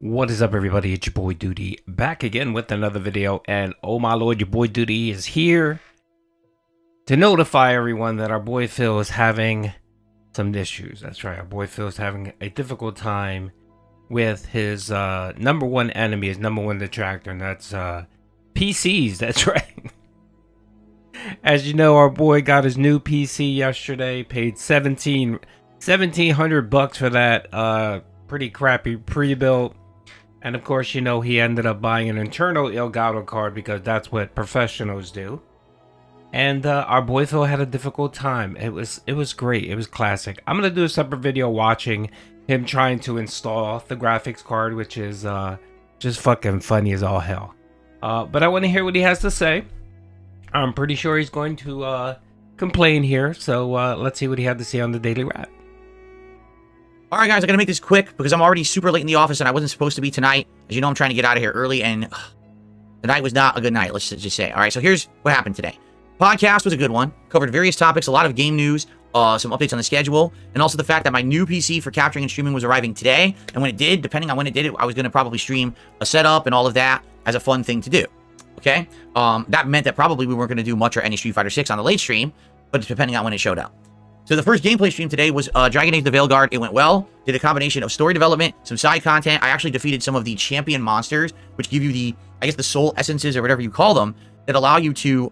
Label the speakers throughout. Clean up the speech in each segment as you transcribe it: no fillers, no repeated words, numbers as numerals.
Speaker 1: What is up, everybody? It's your boy Doody back again with another video, and oh my lord, your boy Doody is here to notify everyone that our boy Phil is having some issues. That's right, our boy Phil is having a difficult time with his number one enemy, his number one detractor, and that's PCs. That's right. As you know, our boy got his new PC yesterday, paid $1,700 for that pretty crappy pre-built. And of course, you know, he ended up buying an internal ElGato card because that's what professionals do. And our boy Phil had a difficult time. It was great. It was classic. I'm gonna do a separate video watching him trying to install the graphics card, which is just fucking funny as all hell. But I want to hear what he has to say. I'm pretty sure he's going to complain here. So let's see what he had to say on the Daily Wrap.
Speaker 2: All right, guys, I'm going to make this quick because I'm already super late in the office and I wasn't supposed to be tonight. As you know, I'm trying to get out of here early, and the night was not a good night, let's just say. All right, so here's what happened today. Podcast was a good one. Covered various topics, a lot of game news, some updates on the schedule, and also the fact that my new PC for capturing and streaming was arriving today. And when it did, depending on when it did, I was going to probably stream a setup and all of that as a fun thing to do. Okay? That meant that probably we weren't going to do much or any Street Fighter 6 on the late stream, but it's depending on when it showed up. So the first gameplay stream today was Dragon Age the Veilguard. It went well. Did a combination of story development, some side content. I actually defeated some of the champion monsters, which give you the, I guess, the soul essences or whatever you call them, that allow you to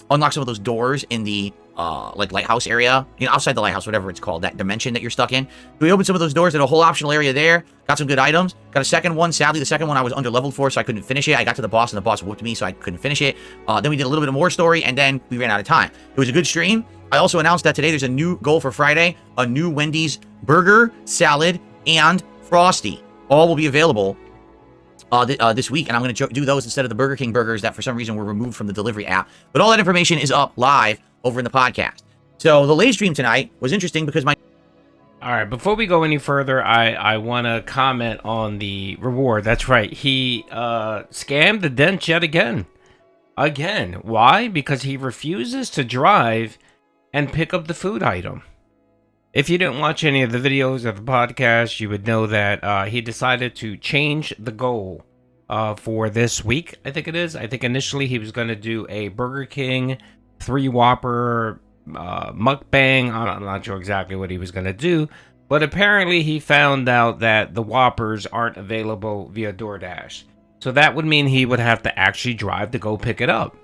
Speaker 2: unlock some of those doors in the like lighthouse area, you know, outside the lighthouse, whatever it's called, that dimension that you're stuck in. So we opened some of those doors, did a whole optional area there, got some good items, got a second one. Sadly, the second one I was under leveled for, so I couldn't finish it. I got to the boss and the boss whooped me, so I couldn't finish it. Then we did a little bit of more story, and then we ran out of time. It was a good stream. I also announced that today there's a new goal for Friday, a new Wendy's burger, salad, and Frosty. All will be available this week, and I'm going to do those instead of the Burger King burgers that for some reason were removed from the delivery app. But all that information is up live over in the podcast. So the late stream tonight was interesting because my...
Speaker 1: All right, before we go any further, I want to comment on the reward. That's right. He scammed the dent yet again. Again. Why? Because he refuses to drive and pick up the food item. If you didn't watch any of the videos of the podcast, you would know that he decided to change the goal for this week, I think it is. I think initially he was going to do a Burger King 3 Whopper mukbang. I'm not sure exactly what he was going to do, but apparently he found out that the Whoppers aren't available via DoorDash. So that would mean he would have to actually drive to go pick it up.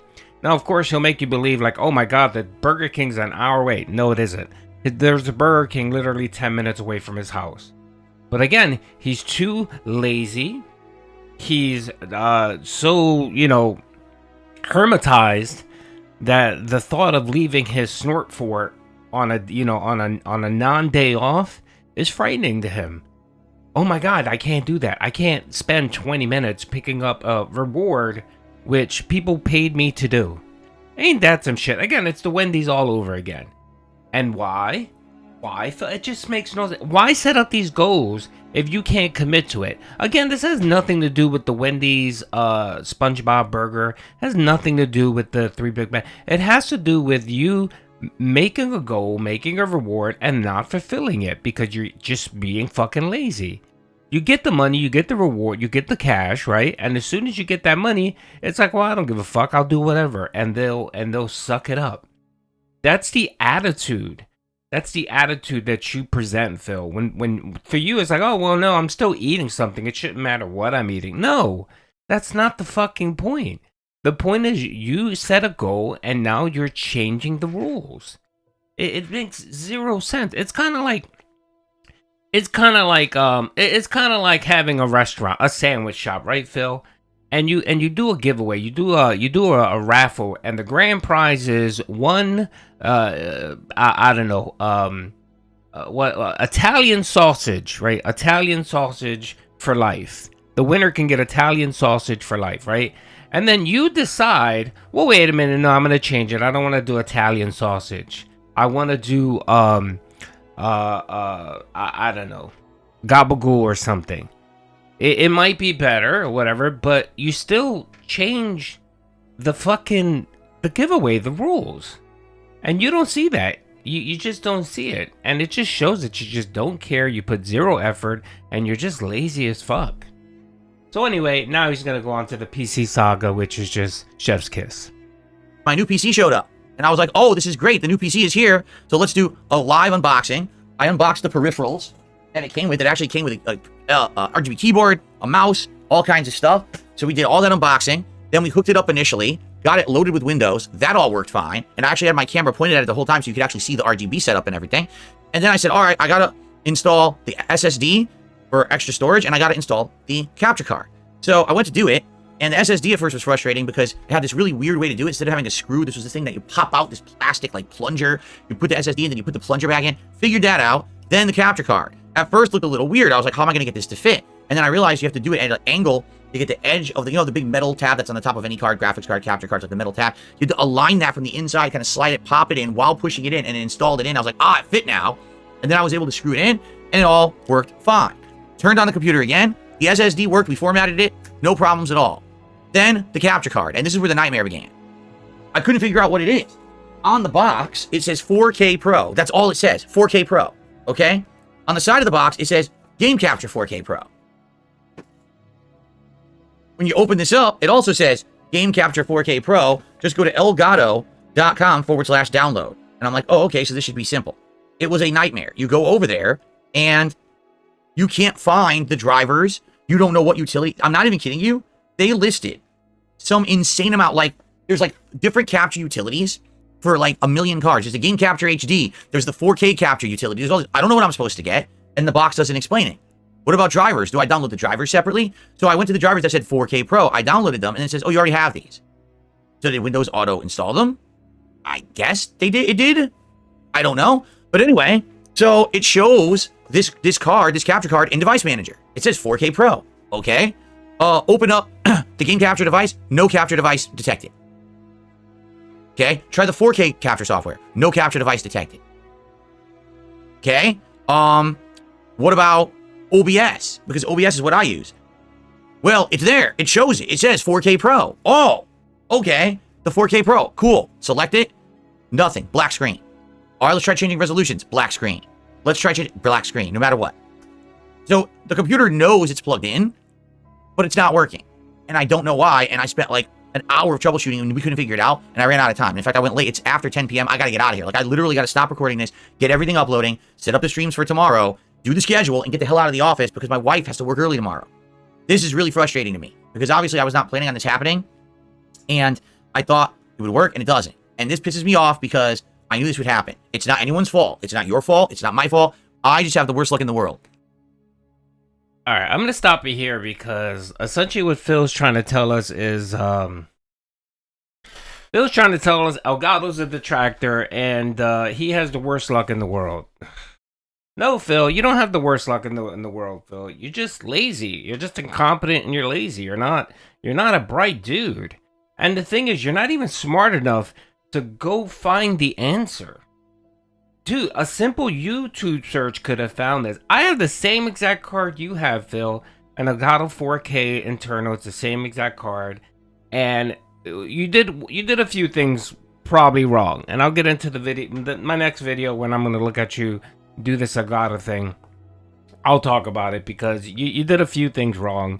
Speaker 1: Now, of course, he'll make you believe like, oh my God, the Burger King's an hour away. No, it isn't. There's a Burger King literally 10 minutes away from his house. But again, he's too lazy. He's so, you know, hermetized that the thought of leaving his snort fort on a, you know, on a non-day off is frightening to him. Oh my God, I can't do that. I can't spend 20 minutes picking up a reward which people paid me to do. Ain't that some shit? Again, it's the Wendy's all over again. And why? Why? It just makes no sense. Why set up these goals if you can't commit to it? Again, this has nothing to do with the Wendy's SpongeBob burger. It has nothing to do with the 3 Big Mac. It has to do with you making a goal, making a reward, and not fulfilling it because you're just being fucking lazy. You get the money, you get the reward, you get the cash, right? And as soon as you get that money, it's like, well, I don't give a fuck, I'll do whatever, and they'll suck it up. That's the attitude. That's the attitude that you present, Phil. When for you, it's like, oh, well, no, I'm still eating something. It shouldn't matter what I'm eating. No, that's not the fucking point. The point is you set a goal and now you're changing the rules. It makes zero sense. It's kind of like having a restaurant, a sandwich shop, right, Phil? And you do a giveaway, you do a raffle, and the grand prize is one I don't know Italian sausage, right? Italian sausage for life. The winner can get Italian sausage for life, right? And then you decide, well, wait a minute, no, I'm gonna change it. I don't want to do Italian sausage. I want to do I don't know, gabagool or something. It might be better or whatever, but you still change the giveaway, the rules. And you don't see that. You just don't see it. And it just shows that you just don't care. You put zero effort and you're just lazy as fuck. So anyway, now he's gonna go on to the PC saga, which is just chef's kiss.
Speaker 2: My new PC showed up, and I was like, oh, this is great. The new PC is here. So let's do a live unboxing. I unboxed the peripherals, and it actually came with a RGB keyboard, a mouse, all kinds of stuff. So we did all that unboxing. Then we hooked it up initially, got it loaded with Windows. That all worked fine. And I actually had my camera pointed at it the whole time so you could actually see the RGB setup and everything. And then I said, all right, I got to install the SSD for extra storage, and I got to install the capture card. So I went to do it, and the SSD at first was frustrating because it had this really weird way to do it. Instead of having a screw, this was the thing that you pop out, this plastic like plunger. You put the SSD in, then you put the plunger back in. Figured that out. Then the capture card. At first looked a little weird. I was like, how am I going to get this to fit? And then I realized you have to do it at an angle to get the edge of the, the big metal tab that's on the top of any card, graphics card, capture cards, like the metal tab. You have to align that from the inside, kind of slide it, pop it in while pushing it in, and installed it in. I was like, it fit now. And then I was able to screw it in, and it all worked fine. Turned on the computer again. The SSD worked. We formatted it. No problems at all. Then the capture card. And this is where the nightmare began. I couldn't figure out what it is. On the box, it says 4K Pro. That's all it says. 4K Pro. Okay? On the side of the box, it says Game Capture 4K Pro. When you open this up, it also says Game Capture 4K Pro. Just go to elgato.com/download. And I'm like, oh, okay, so this should be simple. It was a nightmare. You go over there, and you can't find the drivers. You don't know what utility. I'm not even kidding you. They listed some insane amount. Like, there's like different capture utilities for like a million cards. There's the Game Capture HD. There's the 4K capture utility. There's all this. I don't know what I'm supposed to get, and the box doesn't explain it. What about drivers? Do I download the drivers separately? So I went to the drivers that said 4K Pro. I downloaded them, and it says, oh, you already have these. So did Windows Auto install them? I guess they did. It did. I don't know. But anyway, so it shows this capture card in Device Manager. It says 4K Pro. Okay. Open up the game capture device. No capture device detected. Okay. Try the 4K capture software. No capture device detected. Okay. What about OBS? Because OBS is what I use. Well, it's there. It shows it. It says 4K Pro. Oh, okay. The 4K Pro. Cool. Select it. Nothing. Black screen. All right, let's try changing resolutions. Black screen. Let's try changing black screen, no matter what. So the computer knows it's plugged in, but it's not working. And I don't know why. And I spent like an hour of troubleshooting and we couldn't figure it out. And I ran out of time. In fact, I went late. It's after 10 p.m. I got to get out of here. Like, I literally got to stop recording this, get everything uploading, set up the streams for tomorrow, do the schedule, and get the hell out of the office because my wife has to work early tomorrow. This is really frustrating to me because obviously I was not planning on this happening. And I thought it would work, and it doesn't. And this pisses me off because I knew this would happen. It's not anyone's fault. It's not your fault. It's not my fault. I just have the worst luck in the world.
Speaker 1: All right, I'm going to stop you here because essentially what Phil's trying to tell us is ElGato's a detractor and he has the worst luck in the world. No, Phil, you don't have the worst luck in the world, Phil. You're just lazy. You're just incompetent and you're lazy. You're not a bright dude. And the thing is, you're not even smart enough to go find the answer. Dude, a simple YouTube search could have found this. I have the same exact card you have, Phil. An ElGato 4K internal. It's the same exact card. And you did a few things probably wrong. And I'll get into the video, my next video, when I'm going to look at you do this ElGato thing. I'll talk about it because you did a few things wrong.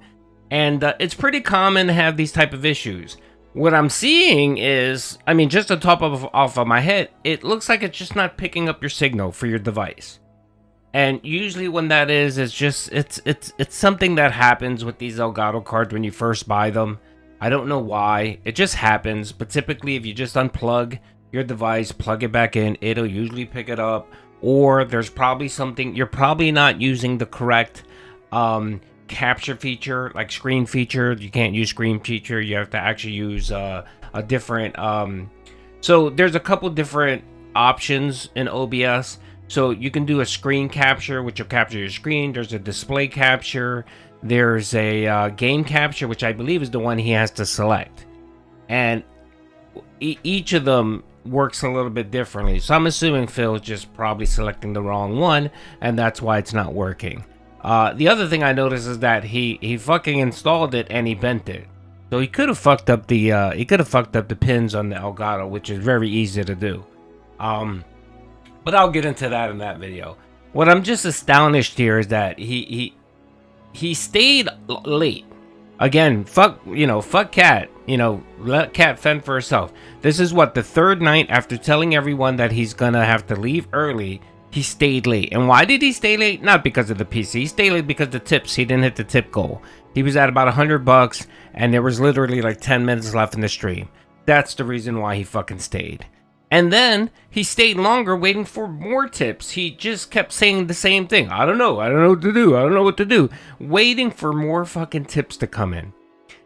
Speaker 1: And it's pretty common to have these type of issues. What I'm seeing is, I mean, just off of my head, it looks like it's just not picking up your signal for your device. And usually when that is, it's just, it's something that happens with these ElGato cards when you first buy them. I don't know why, it just happens. But typically if you just unplug your device, plug it back in, it'll usually pick it up. Or there's probably something, you're probably not using the correct capture feature, like screen feature. You can't use screen feature. You have to actually use a different so there's a couple different options in OBS. So you can do a screen capture, which will capture your screen. There's a display capture. There's a game capture, which I believe is the one he has to select. And each of them works a little bit differently. So I'm assuming Phil's just probably selecting the wrong one, and that's why it's not working. The other thing I noticed is that he fucking installed it and he bent it. So he could have fucked up the pins on the ElGato, which is very easy to do. But I'll get into that in that video. What I'm just astonished here is that he stayed late. Again, fuck Cat. Let Cat fend for herself. This is what, the third night after telling everyone that he's gonna have to leave early, he stayed late. And why did he stay late? Not because of the PC. He stayed late because of the tips. He didn't hit the tip goal. He was at about $100, and there was literally like 10 minutes left in the stream. That's the reason why he fucking stayed. And then he stayed longer waiting for more tips. He just kept saying the same thing. I don't know what to do. I don't know what to do. Waiting for more fucking tips to come in.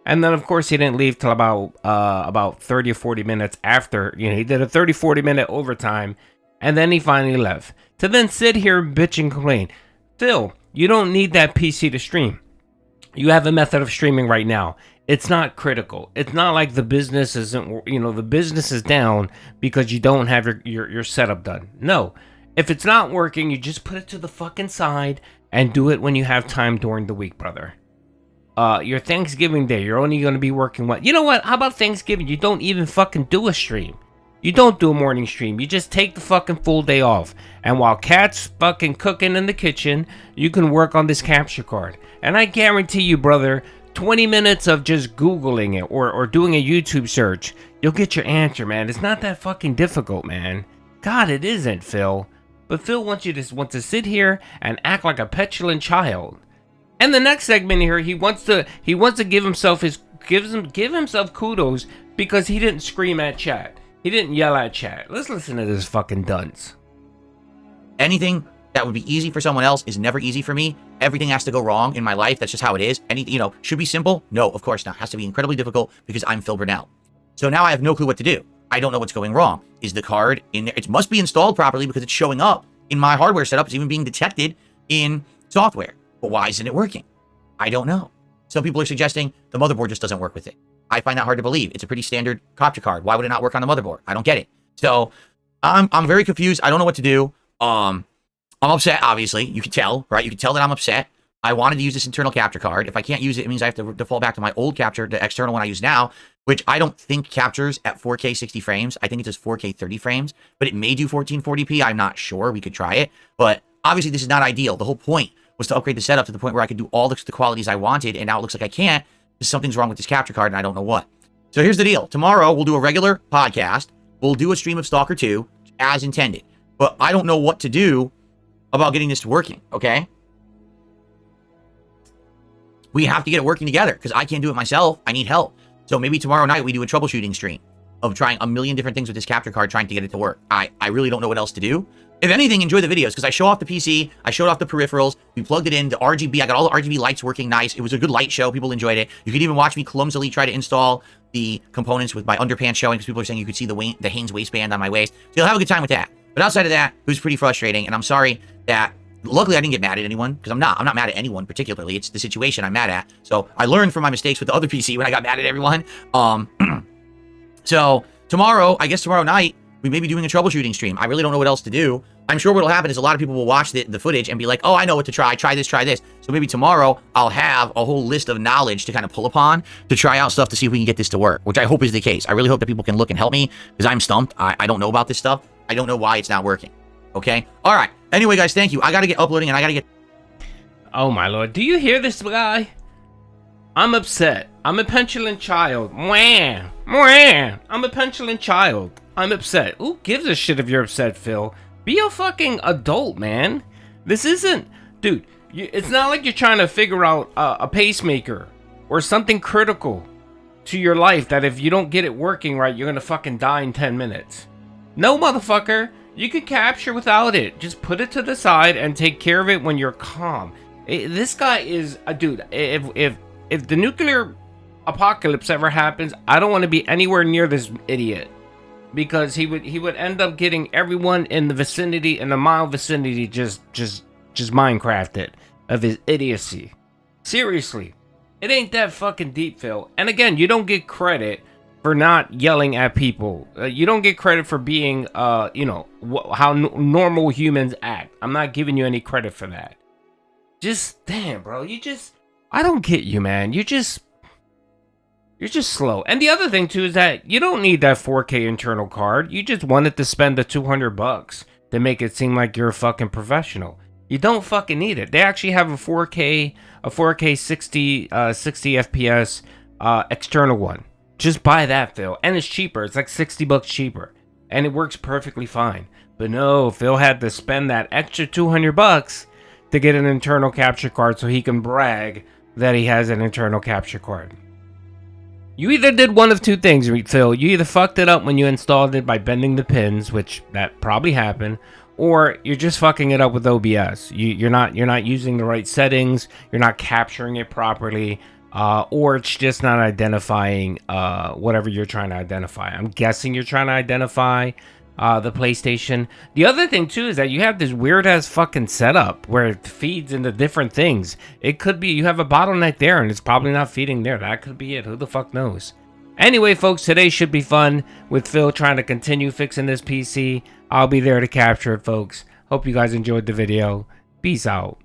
Speaker 1: And then, of course, he didn't leave till about 30 or 40 minutes after. He did a 30, 40 minute overtime. And then he finally left. To then sit here, bitch, and complain. Phil, you don't need that PC to stream. You have a method of streaming right now. It's not critical. It's not like the business isn't, the business is down because you don't have your setup done. No. If it's not working, you just put it to the fucking side and do it when you have time during the week, brother. Your Thanksgiving Day, you're only going to be working what? You know what? How about Thanksgiving? You don't even fucking do a stream. You don't do a morning stream. You just take the fucking full day off. And while Cat's fucking cooking in the kitchen, you can work on this capture card. And I guarantee you, brother, 20 minutes of just Googling it or doing a YouTube search, you'll get your answer, man. It's not that fucking difficult, man. God, it isn't, Phil. But Phil wants to sit here and act like a petulant child. And the next segment here, he wants to give himself kudos because he didn't scream at chat. He didn't yell at chat. Let's listen to this fucking dunce.
Speaker 2: Anything that would be easy for someone else is never easy for me. Everything has to go wrong in my life. That's just how it is. Should be simple? No, of course not. It has to be incredibly difficult because I'm Phil Burnell. So now I have no clue what to do. I don't know what's going wrong. Is the card in there? It must be installed properly because it's showing up in my hardware setup. It's even being detected in software. But why isn't it working? I don't know. Some people are suggesting the motherboard just doesn't work with it. I find that hard to believe. It's a pretty standard capture card. Why would it not work on the motherboard? I don't get it. So I'm very confused. I don't know what to do. I'm upset, obviously. You can tell, right? You can tell that I'm upset. I wanted to use this internal capture card. If I can't use it, it means I have to default back to my old capture, the external one I use now, which I don't think captures at 4K 60 frames. I think it does 4K 30 frames, but it may do 1440p. I'm not sure. We could try it. But obviously, this is not ideal. The whole point was to upgrade the setup to the point where I could do all the qualities I wanted, and now it looks like I can't because something's wrong with this capture card, and I don't know what. So here's the deal. Tomorrow, we'll do a regular podcast. We'll do a stream of Stalker 2, as intended. But I don't know what to do about getting this working, okay? We have to get it working together because I can't do it myself. I need help. So maybe tomorrow night we do a troubleshooting stream of trying a million different things with this capture card, trying to get it to work. I really don't know what else to do. If anything, enjoy the videos because I show off the PC. I showed off the peripherals. We plugged it in, the RGB. I got all the RGB lights working nice. It was a good light show. People enjoyed it. You could even watch me clumsily try to install the components with my underpants showing because people are saying you could see the Hanes waistband on my waist. So you'll have a good time with that. But outside of that, it was pretty frustrating. And I'm sorry that, luckily I didn't get mad at anyone because I'm not mad at anyone particularly. It's the situation I'm mad at. So I learned from my mistakes with the other PC when I got mad at everyone. So tomorrow night, we may be doing a troubleshooting stream. I really don't know what else to do. I'm sure what'll happen is a lot of people will watch the footage and be like, oh, I know what to try. Try this, try this. So maybe tomorrow I'll have a whole list of knowledge to kind of pull upon to try out stuff to see if we can get this to work, which I hope is the case. I really hope that people can look and help me because I'm stumped. I don't know about this stuff. I don't know why it's not working. Okay? All right. Anyway, guys, thank you. I got to get uploading and I got to get...
Speaker 1: Oh, my Lord. Do you hear this guy? I'm upset. I'm a petulant child. Mwah. Mwah. I'm a petulant child. I'm upset. Who gives a shit if you're upset, Phil? Be a fucking adult, man. This isn't... Dude, it's not like you're trying to figure out a pacemaker or something critical to your life that if you don't get it working right, you're gonna fucking die in 10 minutes. No, motherfucker. You can capture without it. Just put it to the side and take care of it when you're calm. This guy is... dude, if the nuclear apocalypse ever happens, I don't want to be anywhere near this idiot. Because he would end up getting everyone in the vicinity, in the mile vicinity, just Minecrafted of his idiocy. Seriously, it ain't that fucking deep, Phil. And again, you don't get credit for not yelling at people. You don't get credit for being, how normal humans act. I'm not giving you any credit for that. Just damn, bro. I don't get you, man. You're just slow. And the other thing too is that you don't need that 4K internal card. You just wanted to spend the $200 to make it seem like you're a fucking professional. You don't fucking need it. They actually have a 4K 60 FPS external one. Just buy that, Phil, and it's cheaper. It's like $60 cheaper, and it works perfectly fine. But no, Phil had to spend that extra $200 to get an internal capture card so he can brag that he has an internal capture card. You either did one of two things, Phil. You either fucked it up when you installed it by bending the pins, which that probably happened, or you're just fucking it up with OBS. You're not using the right settings. You're not capturing it properly, or it's just not identifying whatever you're trying to identify. I'm guessing you're trying to identify the PlayStation. The other thing too is that you have this weird ass fucking setup where it feeds into different things. It could be you have a bottleneck there and it's probably not feeding there. That could be it. Who the fuck knows? Anyway, folks, today should be fun with Phil trying to continue fixing this PC. I'll be there to capture it, folks. Hope you guys enjoyed the video. Peace out.